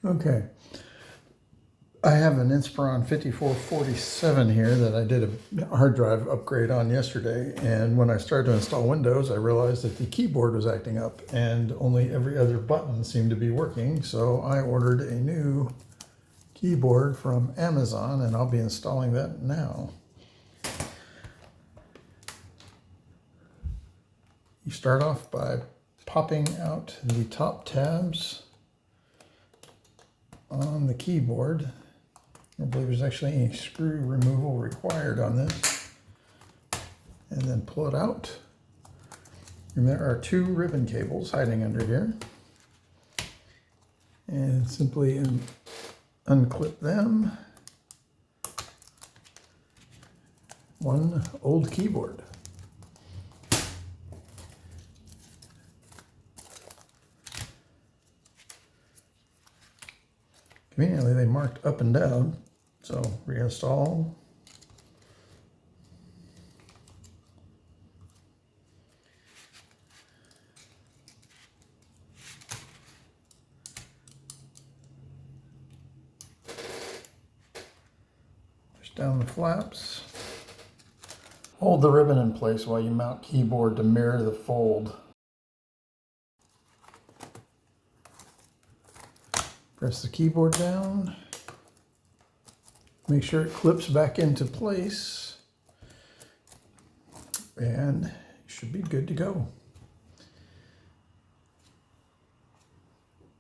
Okay, I have an Inspiron 5447 here that I did a hard drive upgrade on yesterday, and when I started to install Windows, I realized that the keyboard was acting up and only every other button seemed to be working, so I ordered a new keyboard from Amazon, and I'll be installing that now. You start off by popping out the top tabs on the keyboard. I don't believe there's actually any screw removal required on this. And then pull it out. And there are two ribbon cables hiding under here. And simply unclip them. One old keyboard. Conveniently, they marked up and down, so reinstall. Push down the flaps. Hold the ribbon in place while you mount keyboard to mirror the fold. Press the keyboard down. Make sure it clips back into place. And you should be good to go.